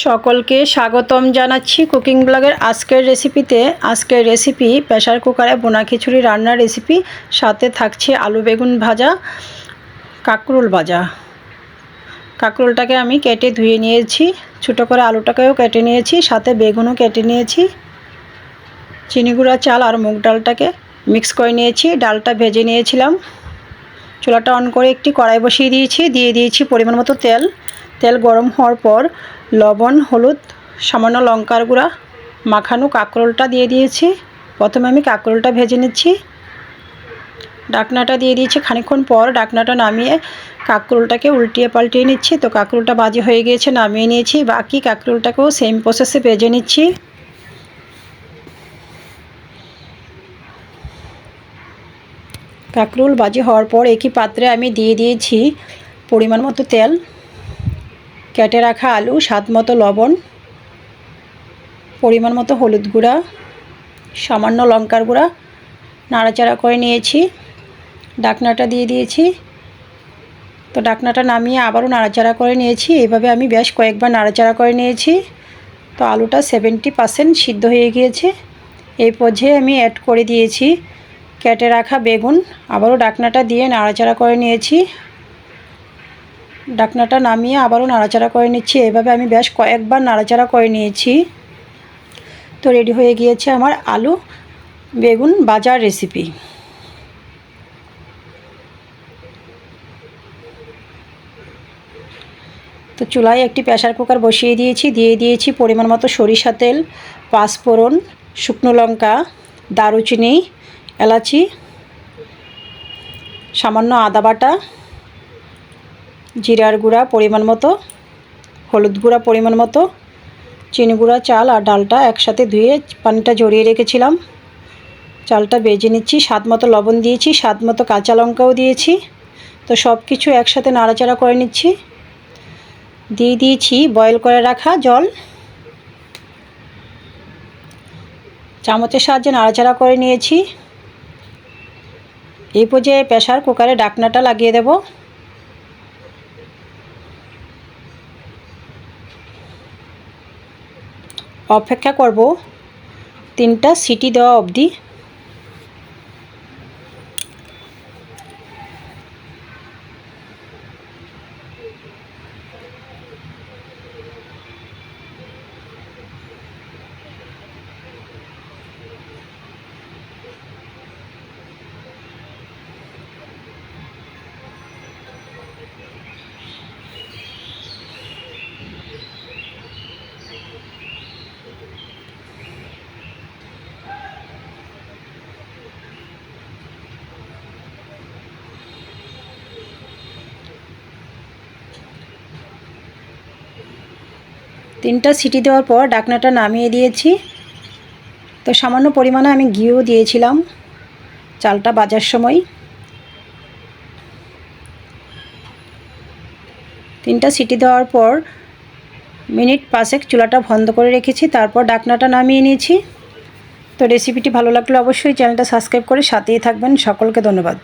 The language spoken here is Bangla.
সকলকে স্বাগতম জানাচ্ছি কুকিং ব্লগের আজকের রেসিপিতে। আজকের রেসিপি প্রেসার কুকারে বোনা খিচুড়ি রান্নার রেসিপি, সাথে থাকছে আলু বেগুন ভাজা, কাঁকরোল ভাজা। কাঁকরোলটাকে আমি কেটে ধুয়ে নিয়েছি, ছোটো করে আলুটাকেও কেটে নিয়েছি, সাথে বেগুনও কেটে নিয়েছি। চিনি গুঁড়া চাল আর মুগ ডালটাকে মিক্স করে নিয়েছি, ডালটা ভেজে নিয়েছিলাম। চুলাটা অন করে একটি কড়াই বসিয়ে দিয়েছি, দিয়ে দিয়েছি পরিমাণ মতো তেল। তেল গরম হওয়ার পর লবণ, হলুদ, সামান্য লঙ্কার গুঁড়া মাখানো কাঁকরোলটা দিয়ে দিয়েছি। প্রথমে আমি কাঁকরোলটা ভেজে নিচ্ছি। ডাকনাটা দিয়ে দিয়েছি। খানিকক্ষণ পর ডাকনাটা নামিয়ে কাঁকরোলটাকে উল্টিয়ে পাল্টিয়ে নিচ্ছি। তো কাঁকরোলটা ভাজি হয়ে গিয়েছে, নামিয়ে নিয়েছি। বাকি কাঁকরোলটাকেও সেম প্রসেসে ভেজে নিচ্ছি। কাঁকরোল ভাজি হওয়ার পর একই পাত্রে আমি দিয়ে দিয়েছি পরিমাণ মতো তেল, কেটে রাখা আলু, স্বাদ মতো লবণ, পরিমাণ মতো হলুদ গুঁড়া, সামান্য লঙ্কার গুঁড়া, নাড়াচাড়া করে নিয়েছি। ডাকনাটা দিয়ে দিয়েছি। তো ডাকনাটা নামিয়ে আবারও নাড়াচাড়া করে নিয়েছি। এভাবে আমি বেশ কয়েকবার নাড়াচাড়া করে নিয়েছি। তো আলুটা 70% সিদ্ধ হয়ে গিয়েছে। এই পর্যায়ে আমি অ্যাড করে দিয়েছি কেটে রাখা বেগুন। আবারও ডাকনাটা দিয়ে নাড়াচাড়া করে নিয়েছি। ডাকনাটা নামিয়ে আবারও নাড়াচাড়া করে নিচ্ছি। এভাবে আমি বেশ কয়েকবার নাড়াচাড়া করে নিয়েছি। তো রেডি হয়ে গিয়েছে আমার আলু বেগুন ভাজার রেসিপি। তো চুলায় একটি প্রেসার কুকার বসিয়ে দিয়েছি, দিয়ে দিয়েছি পরিমাণ মতো সরিষা তেল, পাঁচফোড়ন, শুকনো লঙ্কা, দারুচিনি, এলাচি, সামান্য আদা বাটা, জিরার গুঁড়া পরিমাণ মতো, হলুদ গুঁড়া পরিমাণ মতো, চিনি গুঁড়া চাল আর ডালটা একসাথে ধুয়ে পানিটা ঝরিয়ে রেখেছিলাম। চালটা ভেজে নিচ্ছি। স্বাদ মতো লবণ দিয়েছি, স্বাদ মতো কাঁচা লঙ্কাও দিয়েছি। তো সব কিছু একসাথে নাড়াচাড়া করে নিচ্ছি। দিয়ে দিয়েছি বয়েল করে রাখা জল। চামচের সাহায্যে নাড়াচাড়া করে নিয়েছি। এই পর্যায়ে প্রেসার কুকারে ঢাকনাটা লাগিয়ে দেব। অপেক্ষা করব 3টা সিটি দেওয়া অবধি। তিনটা সিটি দেওয়ার পর ঢাকনাটা নামিয়ে দিয়েছি। তো সামান্য পরিমাণে আমি ঘিও দিয়েছিলাম চালটা ভাজার সময়। 3টা সিটি দেওয়ার পর মিনিট 5 চুলাটা বন্ধ করে রেখেছি, তারপর ঢাকনাটা নামিয়ে নিয়েছি। তো রেসিপিটি ভালো লাগলে অবশ্যই চ্যানেলটা সাবস্ক্রাইব করে সাথেই থাকবেন। সকলকে ধন্যবাদ।